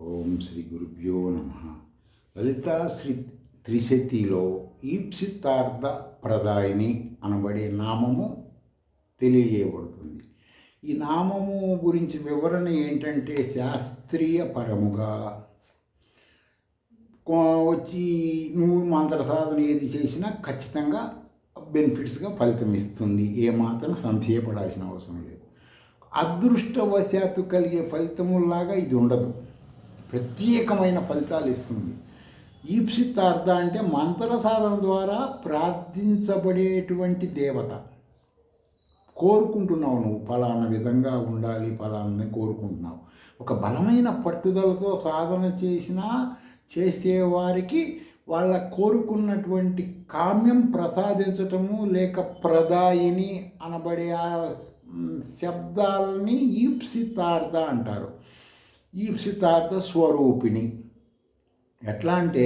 ఓం శ్రీ గురుభ్యో నమ. లలితా శ్రీ త్రిశతిలో ఈప్సితార్థ ప్రదాయిని అనబడే నామము తెలియజేయబడుతుంది. ఈ నామము గురించి వివరణ ఏంటంటే శాస్త్రీయ పరముగా వచ్చి నువ్వు మంత్ర సాధన ఏది చేసినా ఖచ్చితంగా బెనిఫిట్స్గా ఫలితం ఇస్తుంది. ఏమాత్రం సందేహపడాల్సిన అవసరం లేదు. అదృష్టవశాత్తు కలిగే ఫలితములాగా ఇది ఉండదు, ప్రత్యేకమైన ఫలితాలు ఇస్తుంది. ఈప్సితార్థ అంటే మంత్ర సాధన ద్వారా ప్రార్థించబడేటువంటి దేవత. కోరుకుంటున్నావు, నువ్వు ఫలానా విధంగా ఉండాలి, ఫలాన్ని కోరుకుంటున్నావు. ఒక బలమైన పట్టుదలతో సాధన చేసేవారికి వాళ్ళ కోరుకున్నటువంటి కామ్యం ప్రసాదించటము లేక ప్రదాయిని అనబడే ఆ శబ్దాలని ఈప్సితార్థ అంటారు. ఈప్సితార్థ స్వరూపిణి. ఎట్లా అంటే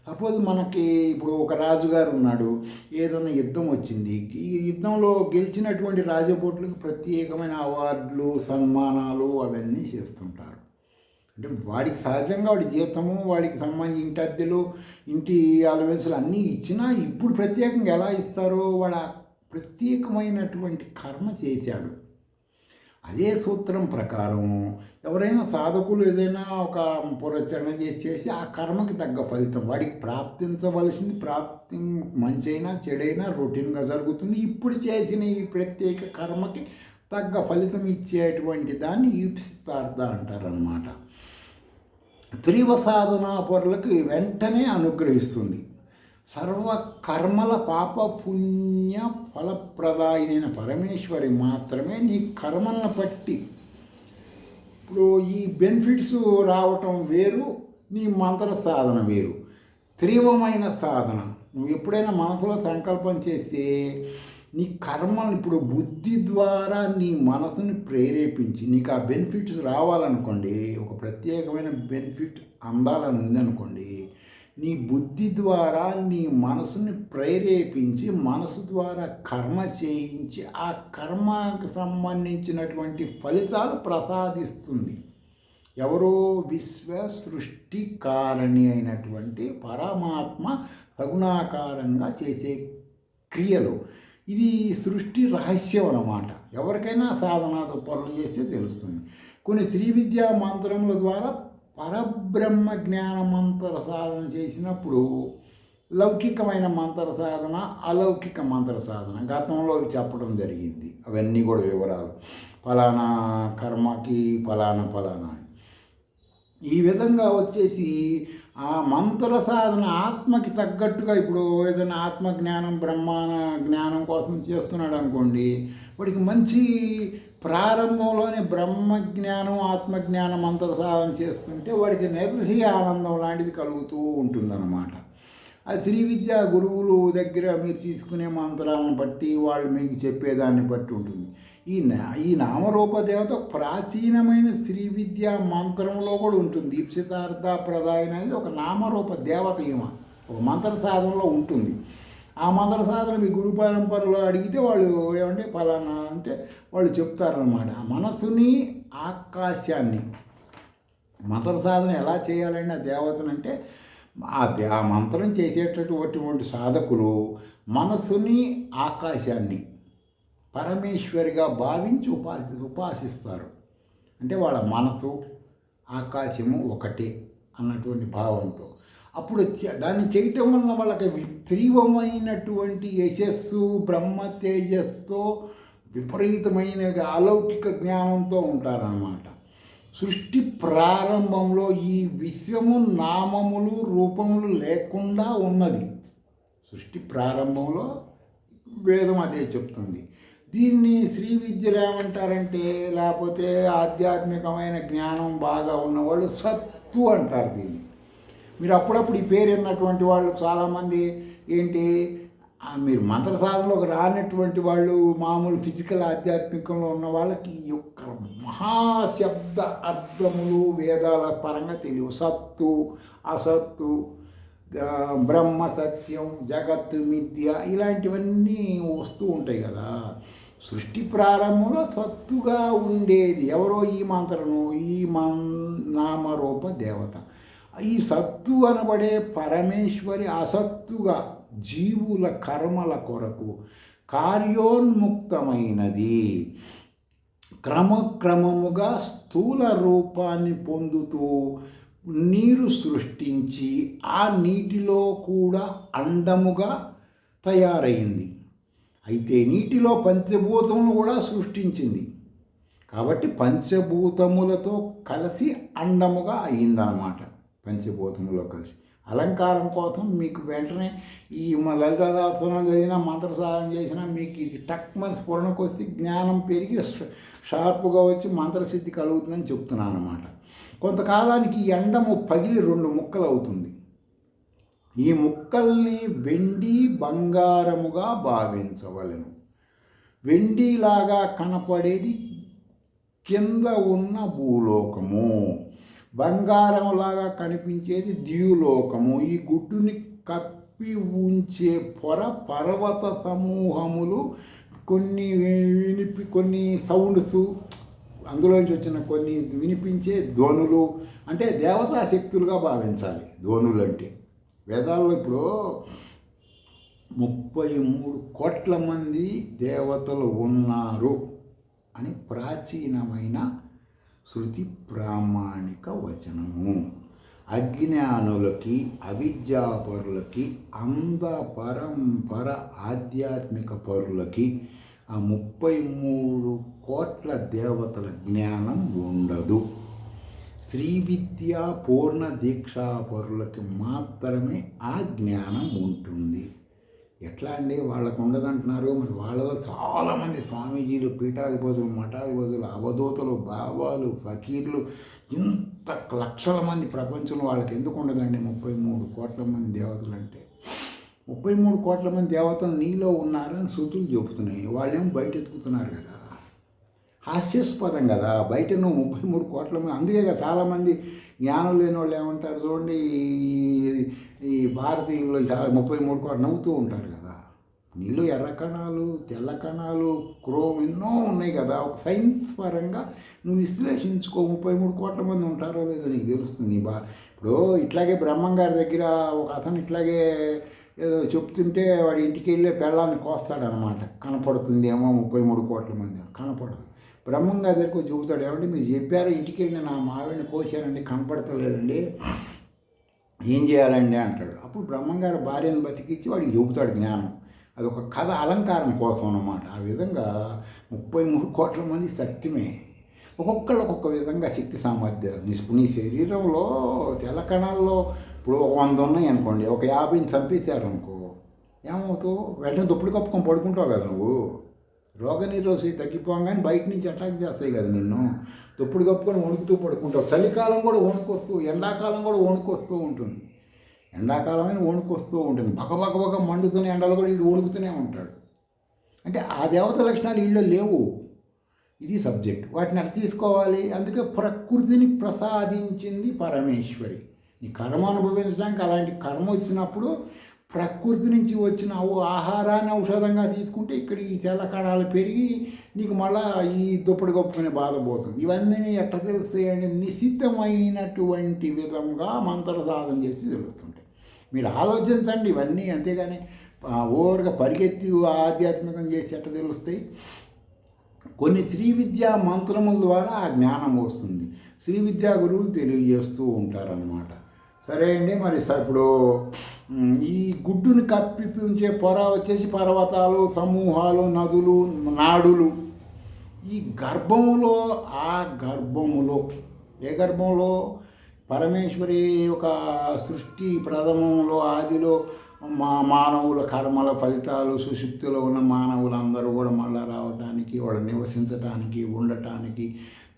సపోజ్ మనకి ఇప్పుడు ఒక రాజుగారు ఉన్నాడు, ఏదైనా యుద్ధం వచ్చింది, ఈ యుద్ధంలో గెలిచినటువంటి రాజభటులకు ప్రత్యేకమైన అవార్డులు సన్మానాలు అవన్నీ చేస్తుంటారు. అంటే వాడికి సహజంగా వాడి జీతము, వాడికి సంబంధించి ఇంటి అద్దెలు, ఇంటి అలవెన్సులు అన్నీ ఇచ్చినా ఇప్పుడు ప్రత్యేకంగా ఎలా ఇస్తారో వాడు ప్రత్యేకమైనటువంటి కర్మ చేశాడు. అదే సూత్రం ప్రకారం ఎవరైనా సాధకులు ఏదైనా ఒక పురచరణ చేసి ఆ కర్మకి తగ్గ ఫలితం వాడికి ప్రాప్తించవలసింది మంచి అయినా చెడైనా రొటీన్గా జరుగుతుంది. ఇప్పుడు చేసిన ఈ ప్రత్యేక కర్మకి తగ్గ ఫలితం ఇచ్చేటువంటి దాన్ని ఈప్సితార్థ అంటారనమాట. త్రివ సాధనా పరులకు వెంటనే అనుగ్రహిస్తుంది. సర్వ కర్మల పాప పుణ్య ఫలప్రదాయినైన పరమేశ్వరి మాత్రమే నీ కర్మలను బట్టి ఇప్పుడు ఈ బెనిఫిట్స్ రావటం వేరు, నీ మంత్ర సాధన వేరు. తీవ్రమైన సాధన నువ్వు ఎప్పుడైనా మనసులో సంకల్పం చేస్తే నీ కర్మను ఇప్పుడు బుద్ధి ద్వారా నీ మనసుని ప్రేరేపించి నీకు ఆ బెనిఫిట్స్ రావాలనుకోండి, ఒక ప్రత్యేకమైన బెనిఫిట్ అందాలని ఉందనుకోండి, నీ బుద్ధి ద్వారా నీ మనసుని ప్రేరేపించి మనసు ద్వారా కర్మ చేయించి ఆ కర్మకు సంబంధించినటువంటి ఫలితాలు ప్రసాదిస్తుంది. ఎవరో విశ్వ సృష్టి కారణి అయినటువంటి పరమాత్మ సగుణాకారంగా చేసే క్రియలు. ఇది సృష్టి రహస్యం అన్నమాట. ఎవరికైనా సాధనాతో పనులు చేస్తే తెలుస్తుంది. కొన్ని శ్రీ విద్యా మంత్రముల ద్వారా పరబ్రహ్మ జ్ఞాన మంత్ర సాధన చేసినప్పుడు లౌకికమైన మంత్ర సాధన, అలౌకిక మంత్ర సాధన గతంలో చెప్పడం జరిగింది. అవన్నీ కూడా వివరాలు, ఫలానా కర్మకి ఫలానా ఈ విధంగా వచ్చేసి ఆ మంత్ర సాధన ఆత్మకి తగ్గట్టుగా ఇప్పుడు ఏదైనా ఆత్మజ్ఞానం బ్రహ్మాన జ్ఞానం కోసం చేస్తున్నాడు అనుకోండి, వాడికి మంచి ప్రారంభంలోనే బ్రహ్మజ్ఞానం ఆత్మజ్ఞానం మంత్ర సాధన చేస్తుంటే వాడికి నిరసి ఆనందం లాంటిది కలుగుతూ ఉంటుందన్నమాట. అది శ్రీ విద్యా గురువులు దగ్గర మీరు తీసుకునే మంత్రాలను బట్టి వాళ్ళు మీకు చెప్పేదాన్ని బట్టి ఉంటుంది. ఈ నామరూప దేవత ప్రాచీనమైన శ్రీ విద్యా మంత్రంలో కూడా ఉంటుంది. ఈప్సితార్థ ప్రదాయన అనేది ఒక నామరూప దేవత, ఒక మంత్ర సాధనలో ఉంటుంది. ఆ మంత్ర సాధన మీ గురు పరంపరలో అడిగితే వాళ్ళు ఏమంటే ఫలానా అంటే వాళ్ళు చెప్తారనమాట. ఆ మనసుని ఆకాశాన్ని మంత్ర సాధన ఎలా చేయాలండి ఆ దేవతనంటే ఆ మంత్రం చేసేటటువంటి సాధకులు మనసుని ఆకాశాన్ని పరమేశ్వరిగా భావించి ఉపాసిస్తారు. అంటే వాళ్ళ మనసు ఆకాశము ఒకటే అన్నటువంటి భావంతో అప్పుడు దాన్ని చేయటం వలన వాళ్ళకి తీవ్రమైనటువంటి యశస్సు బ్రహ్మ తేజస్తో విపరీతమైన అలౌకిక జ్ఞానంతో ఉంటారన్నమాట. సృష్టి ప్రారంభంలో ఈ విశ్వము నామములు రూపములు లేకుండా ఉన్నది. సృష్టి ప్రారంభంలో వేదం అదే చెప్తుంది. దీన్ని శ్రీ విద్యలు ఏమంటారంటే, లేకపోతే ఆధ్యాత్మికమైన జ్ఞానం బాగా ఉన్నవాళ్ళు సత్తు అంటారు దీన్ని. మీరు అప్పుడప్పుడు ఈ పేరు విన్నటువంటి వాళ్ళు చాలామంది ఏంటి, మీరు మంత్ర సాధనలోకి రానటువంటి వాళ్ళు మామూలు ఫిజికల్ ఆధ్యాత్మికంలో ఉన్న వాళ్ళకి ఈ యొక్క మహాశబ్ద అర్థములు వేదాల పరంగా తెలియవు. సత్తు అసత్తు బ్రహ్మ సత్యం జగత్తు మిథ్య ఇలాంటివన్నీ వస్తూ ఉంటాయి కదా. సృష్టి ప్రారంభంలో సత్తుగా ఉండేది ఎవరో ఈ మంత్రము, ఈ నామరూప దేవత. ఈ సత్తు అనబడే పరమేశ్వరి అసత్తుగా జీవుల కర్మల కొరకు కార్యోన్ముక్తమైనది. క్రమక్రమముగా స్థూల రూపాన్ని పొందుతూ నీరు సృష్టించి ఆ నీటిలో కూడా అండముగా తయారైంది. అయితే నీటిలో పంచభూతములు కూడా సృష్టించింది. కాబట్టి పంచభూతములతో కలిసి అండముగా అయ్యిందన్నమాట. పంచభూతములో కలిసి అలంకారం కోసం మీకు వెంటనే ఈ లలితా సహస్రనామం చదివినా మంత్రసాధన చేసినా మీకు ఇది టక్మని స్ఫురణకు వస్తే జ్ఞానం పెరిగి షార్పుగా వచ్చి మంత్రసిద్ధి కలుగుతుందని చెప్తున్నాను అన్నమాట. కొంతకాలానికి ఈ అండము పగిలి 2 ముక్కలు అవుతుంది. ఈ ముక్కల్ని వెండి బంగారముగా భావించవలెను. వెండిలాగా కనపడేది కింద ఉన్న భూలోకము, బంగారంలాగా కనిపించేది ద్యూలోకము. ఈ గుడ్డుని కప్పి ఉంచే పొర పర్వత సమూహములు, కొన్ని సౌండ్స్, అందులోంచి వచ్చిన కొన్ని వినిపించే ధ్వనులు, అంటే దేవతా శక్తులుగా భావించాలి ధ్వనులు అంటే. వేదాల్లో ఇప్పుడు 33 కోట్ల మంది దేవతలు ఉన్నారు అని ప్రాచీనమైన శృతి ప్రామాణిక వచనము. అజ్ఞానులకి, అవిద్యాపరులకి, పరంపర ఆధ్యాత్మిక పరులకి ఆ 33 కోట్ల దేవతల జ్ఞానం ఉండదు. శ్రీ విద్యా పూర్ణ దీక్షాపరులకి మాత్రమే ఆ జ్ఞానం ఉంటుంది. ఎట్లా అండి వాళ్ళకు ఉండదంటున్నారు? మరి వాళ్ళలో చాలామంది స్వామీజీలు, పీఠాధిపతులు, మఠాధిపతులు, అవధూతలు, బాబాలు, ఫకీర్లు, ఇంత లక్షల మంది ప్రపంచంలో వాళ్ళకి ఎందుకు ఉండదండి? 33 కోట్ల మంది దేవతలు అంటే 33 కోట్ల మంది దేవతలు నీలో ఉన్నారని శృతులు చెబుతున్నాయి. వాళ్ళేమో బయట ఎత్తుకుతున్నారు కదా. హాస్యాస్పదం కదా. బయట నువ్వు 33 కోట్ల మంది, అందుకే కదా చాలామంది జ్ఞానం లేని వాళ్ళు ఏమంటారు చూడండి, ఈ భారతీయుల్లో చాలా 33 కోట్లు నవ్వుతూ ఉంటారు కదా. నీళ్ళు ఎర్ర కణాలు, తెల్ల కణాలు, క్రోమ్ ఎన్నో ఉన్నాయి కదా. ఒక సైన్స్ పరంగా నువ్వు విశ్లేషించుకో, 33 కోట్ల మంది ఉంటారో లేదో నీకు తెలుస్తుంది. ఇప్పుడు ఇట్లాగే బ్రహ్మం గారి దగ్గర ఒక అతను ఇట్లాగే ఏదో చెప్తుంటే వాడి ఇంటికి వెళ్ళే పెళ్ళాన్ని కోస్తాడనమాట. కనపడుతుంది ఏమో 33 కోట్ల మంది, కనపడదు. బ్రహ్మం గారి దగ్గరకు చెబుతాడు, ఏమంటే మీరు చెప్పారు ఇంటికి వెళ్ళి నా మావిడిని కోసారండి, కనపడతలేదండి, ఏం చేయాలండి అంటాడు. అప్పుడు బ్రహ్మంగారు భార్యను బతికించి వాడికి చెబుతాడు జ్ఞానం. అదొక కథ, అలంకారం కోసం అన్నమాట. ఆ విధంగా 33 కోట్ల మంది సత్యమే. ఒక్కొక్కళ్ళు ఒక్కొక్క విధంగా శక్తి సామర్థ్యాలు. నీ శరీరంలో తెల్ల కణాల్లో ఇప్పుడు 100 ఉన్నాయి అనుకోండి, ఒక 50ని చంపేశారు అనుకో, ఏమవుతావు? వెంటనే దుప్పుడు కప్పుకొని పడుకుంటావు కదా నువ్వు. రోగనిరోధశక్తి తగ్గిపోగానే బయట నుంచి అటాక్ చేస్తాయి కదా నిన్ను. దుప్పుడు కప్పుకొని వణుకుతూ పడుకుంటావు. చలికాలం కూడా వణుకొస్తూ, ఎండాకాలం కూడా వణుకొస్తూ ఉంటుంది. ఎండాకాలమైన వణుకొస్తూ ఉంటుంది. బగబగబగ మండుతున్న ఎండలు కూడా వీడు వణుకుతూనే ఉంటాడు. అంటే ఆ దేవత లక్షణాలు వీళ్ళు లేవు. ఇది సబ్జెక్ట్. వాటిని అర్థం తీసుకోవాలి. అందుకే ప్రకృతిని ప్రసాదించింది పరమేశ్వరి. నీ కర్మ అనుభవించడానికి అలాంటి కర్మ వచ్చినప్పుడు ప్రకృతి నుంచి వచ్చిన ఆహారాన్ని ఔషధంగా తీసుకుంటే ఇక్కడ ఈ తెల్ల కణాలు పెరిగి నీకు మళ్ళీ ఈ దుప్పటి కప్పుకునే బాధ పోతుంది. ఇవన్నీ ఎట్లా తెలుస్తాయండి? నిశ్చితమైనటువంటి విధంగా మంత్ర సాధన చేసి తెలుస్తుంటాయి. మీరు ఆలోచించండి ఇవన్నీ. అంతేగాని ఓవర్గా పరిగెత్తి ఆధ్యాత్మికం చేసి ఎట్లా తెలుస్తాయి? కొన్ని శ్రీ విద్యా మంత్రముల ద్వారా ఆ జ్ఞానం వస్తుంది. శ్రీ విద్యా గురువులు తెలియజేస్తూ ఉంటారన్నమాట. సరే అండి. మరి ఇప్పుడు ఈ గుడ్డుని కప్పి ఉంచే పొర వచ్చేసి పర్వతాలు, సమూహాలు, నదులు, నాడులు. ఈ గర్భములో, ఆ గర్భములో, ఏ గర్భంలో? పరమేశ్వరి ఒక సృష్టి ప్రథమంలో ఆదిలో మానవుల కర్మల ఫలితాలు, సుషుప్తిలో ఉన్న మానవులందరూ కూడా మళ్ళా రావటానికి, వాళ్ళు నివసించటానికి, ఉండటానికి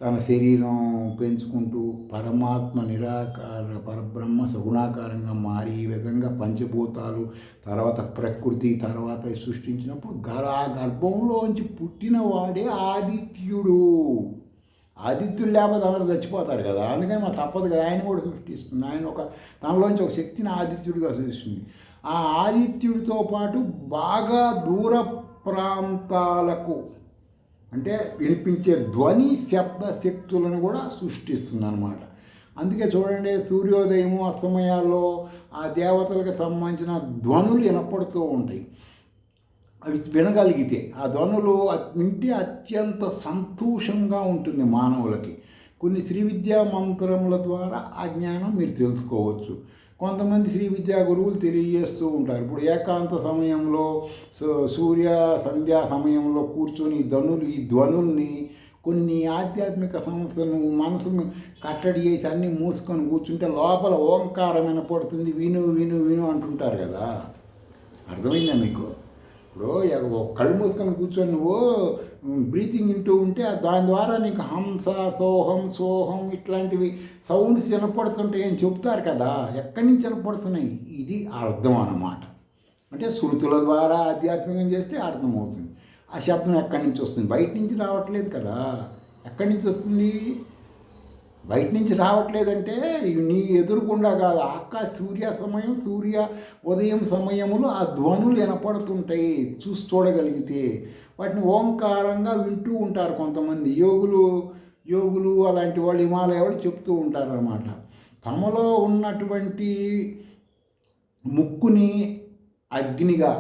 తన శరీరం పెంచుకుంటూ పరమాత్మ నిరాకార పరబ్రహ్మ సగుణాకారంగా మారి ఈ విధంగా పంచభూతాలు, తర్వాత ప్రకృతి, తర్వాత సృష్టించినప్పుడు ఆ గర్భంలోంచి పుట్టిన వాడే ఆదిత్యుడు. ఆదిత్యుడు లేకపోతే అందరూ చచ్చిపోతారు కదా. అందుకని మా తప్పదు కదా, ఆయన కూడా సృష్టిస్తుంది. ఆయన తనలోంచి ఒక శక్తిని ఆదిత్యుడిగా సృష్టిస్తుంది. ఆ ఆదిత్యుడితో పాటు బాగా దూర ప్రాంతాలకు అంటే వినిపించే ధ్వని శబ్ద శక్తులను కూడా సృష్టిస్తుంది అన్నమాట. అందుకే చూడండి, సూర్యోదయము అస్తమయాల్లో ఆ దేవతలకు సంబంధించిన ధ్వనులు వినపడుతూ ఉంటాయి. అవి వినగలిగితే ఆ ధ్వనులు వింటే అత్యంత సంతోషంగా ఉంటుంది మానవులకి. కొన్ని శ్రీ విద్యా మంత్రముల ద్వారా ఆ జ్ఞానం మీరు తెలుసుకోవచ్చు. కొంతమంది శ్రీ విద్యా గురువులు తెలియజేస్తూ ఉంటారు. ఇప్పుడు ఏకాంత సమయంలో సూర్య సంధ్యా సమయంలో కూర్చొని ఈ ధ్వనుల్ని కొన్ని ఆధ్యాత్మిక సంస్థలు మనసు కట్టడి చేసి అన్నీ మూసుకొని కూర్చుంటే లోపల ఓంకారం వినపడుతుంది, విను విను విను అంటుంటారు కదా. అర్థమైందా మీకు? ఇప్పుడు కళ్ళు మూసుకొని కూర్చొని నువ్వు బ్రీతింగ్ వింటూ ఉంటే దాని ద్వారా నీకు హంస సోహం సోహం ఇట్లాంటివి సౌండ్స్ వినపడుతుంటాయి అని చెప్తారు కదా. ఎక్కడి నుంచి వినపడుతున్నాయి? ఇది అర్థం అన్నమాట. అంటే శృతుల ద్వారా ఆధ్యాత్మికం చేస్తే అర్థమవుతుంది. ఆ శబ్దం ఎక్కడి నుంచి వస్తుంది? బయట నుంచి రావట్లేదు కదా. ఎక్కడి నుంచి వస్తుంది? బయట నుంచి రావట్లేదంటే నీ ఎదురుకుండా కాదు, సూర్య ఉదయం సమయములో ఆ ధ్వనులు వినపడుతుంటాయి. చూడగలిగితే వాటిని ఓంకారంగా వింటూ ఉంటారు కొంతమంది యోగులు అలాంటి వాళ్ళు, హిమాలయ వాళ్ళు చెప్తూ ఉంటారు అన్నమాట. తమలో ఉన్నటువంటి ముక్కుని అగ్నిగా,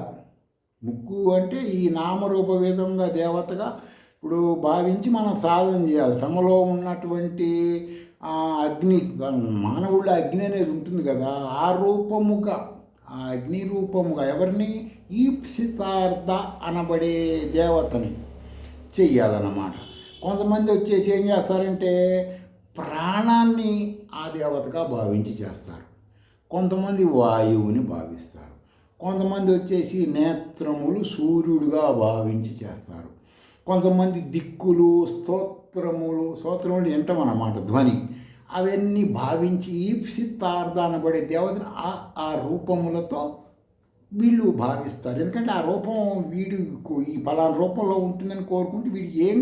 ముక్కు అంటే ఈ నామరూప విధంగా దేవతగా ఇప్పుడు భావించి మనం సాధన చేయాలి. తమలో ఉన్నటువంటి అగ్ని, మానవుళ్ళ అగ్ని అనేది ఉంటుంది కదా, ఆ అగ్ని రూపముగా ఎవరిని? ఈప్సితార్థ అనబడే దేవతని చెయ్యాలన్నమాట. కొంతమంది వచ్చేసి ఏం చేస్తారంటే ప్రాణాన్ని ఆ దేవతగా భావించి చేస్తారు. కొంతమంది వాయువుని భావిస్తారు. కొంతమంది వచ్చేసి నేత్రములు సూర్యుడిగా భావించి చేస్తారు. కొంతమంది దిక్కులు స్తోత్రములు వింటామన్నమాట, ధ్వని అవన్నీ భావించి ఈప్సితార్థ అనబడే దేవతను ఆ రూపములతో వీళ్ళు భావిస్తారు. ఎందుకంటే ఆ రూపం వీడు ఈ పలానా రూపంలో ఉంటుందని కోరుకుంటే వీడు ఏం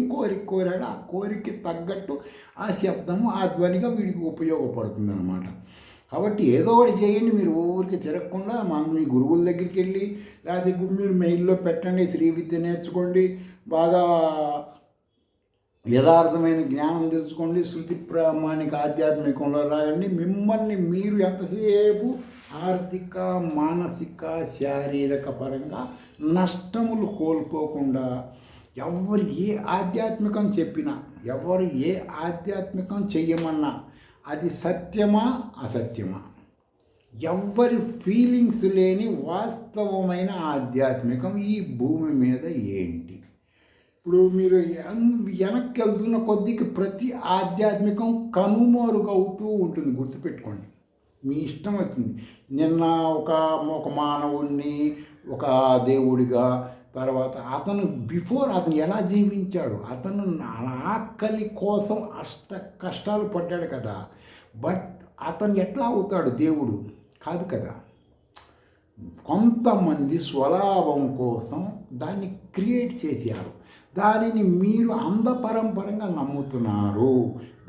కోరాడో ఆ కోరికకి తగ్గట్టు ఆ శబ్దము ఆ ధ్వనిగా వీడికి ఉపయోగపడుతుంది అన్నమాట. కాబట్టి ఏదో ఒకటి చేయండి. మీరు ఊరికి తిరగకుండా మీ గురువుల దగ్గరికి వెళ్ళి, లేకపోతే మీరు మెయిల్లో పెట్టండి, శ్రీ విద్య నేర్చుకోండి, బాగా యథార్థమైన జ్ఞానం తెలుసుకోండి, శృతి ప్రామాణిక ఆధ్యాత్మికంలో రాయండి. మిమ్మల్ని మీరు ఎంతసేపు ఆర్థిక మానసిక శారీరక పరంగా నష్టములు కోల్పోకుండా ఎవరు ఏ ఆధ్యాత్మికం చెప్పినా, ఎవరు ఏ ఆధ్యాత్మికం చెయ్యమన్నా అది సత్యమా అసత్యమా, ఎవ్వరి ఫీలింగ్స్ లేని వాస్తవమైన ఆధ్యాత్మికం ఈ భూమి మీద ఏంటి? ఇప్పుడు మీరు వెనక్కి వెళ్తున్న కొద్దికి ప్రతి ఆధ్యాత్మికం కనుమరుగవుతూ ఉంటుంది. గుర్తుపెట్టుకోండి, మీ ఇష్టం వచ్చింది. నిన్న ఒక మానవుణ్ణి ఒక దేవుడిగా, తర్వాత అతను ఎలా జీవించాడు, అతను ఆకలి కోసం కష్టాలు పడ్డాడు కదా. బట్ అతను ఎట్లా అవుతాడు దేవుడు? కాదు కదా. కొంతమంది స్వలాభం కోసం దాన్ని క్రియేట్ చేశారు. దానిని మీరు అంధపరంపరంగా నమ్ముతున్నారు.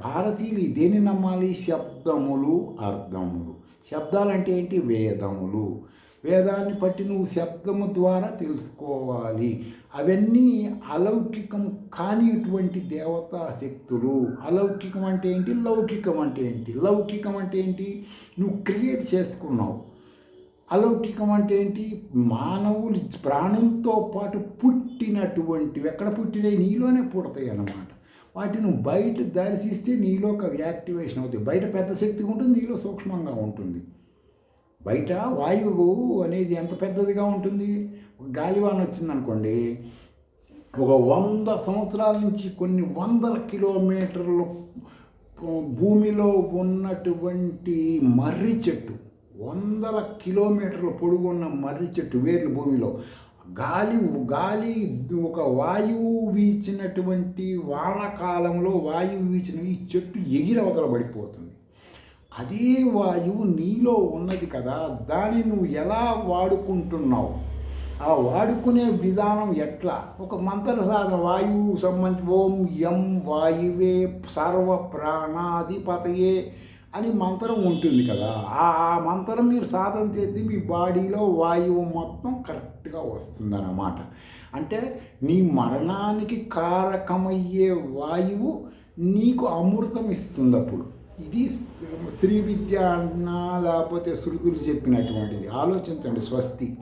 భారతీయులు దేన్ని నమ్మాలి? శబ్దములు అర్థములు. శబ్దాలు అంటే ఏంటి? వేదములు. వేదాన్ని బట్టి నువ్వు శబ్దము ద్వారా తెలుసుకోవాలి. అవన్నీ అలౌకికం కానిటువంటి దేవతా శక్తులు. అలౌకికం అంటే ఏంటి? లౌకికం అంటే ఏంటి? లౌకికం అంటే ఏంటి? నువ్వు క్రియేట్ చేసుకున్నావు. అలౌకికం అంటే ఏంటి? మానవులు ప్రాణులతో పాటు పుట్టినటువంటివి. ఎక్కడ పుట్టినాయి? నీలోనే పుడతాయి అన్నమాట. వాటిని నువ్వు బయట దర్శిస్తే నీలో ఒక యాక్టివేషన్ అవుతాయి. బయట పెద్ద శక్తిగా ఉంటుంది, నీలో సూక్ష్మంగా ఉంటుంది. బయట వాయువు అనేది ఎంత పెద్దదిగా ఉంటుంది? గాలివాన వచ్చిందనుకోండి, ఒక 100 సంవత్సరాల నుంచి కొన్ని వందల కిలోమీటర్లు భూమిలో ఉన్నటువంటి మర్రి చెట్టు, 100 కిలోమీటర్ల పొడుగున్న మర్రి చెట్టు వేర్లు భూమిలో గాలి ఒక వాయువు వీచినటువంటి వానకాలంలో వాయువు వీచిన ఈ చెట్టు ఎగిరవతల పడిపోతుంది. అదే వాయువు నీలో ఉన్నది కదా, దాన్ని నువ్వు ఎలా వాడుకుంటున్నావు? ఆ వాడుకునే విధానం ఎట్లా? ఒక మంత్ర సాధన వాయువు సంబంధించి ఓం యం వాయువే సర్వ ప్రాణాధిపతయే అని మంత్రం ఉంటుంది కదా. ఆ మంత్రం మీరు సాధన చేసి మీ బాడీలో వాయువు మొత్తం కరెక్ట్గా వస్తుందన్నమాట. అంటే నీ మరణానికి కారకమయ్యే వాయువు నీకు అమృతం ఇస్తుంది అప్పుడు. ఇది శ్రీ విద్య అన్నా లేకపోతే శృతులు చెప్పినటువంటిది. ఆలోచించండి. స్వస్తి.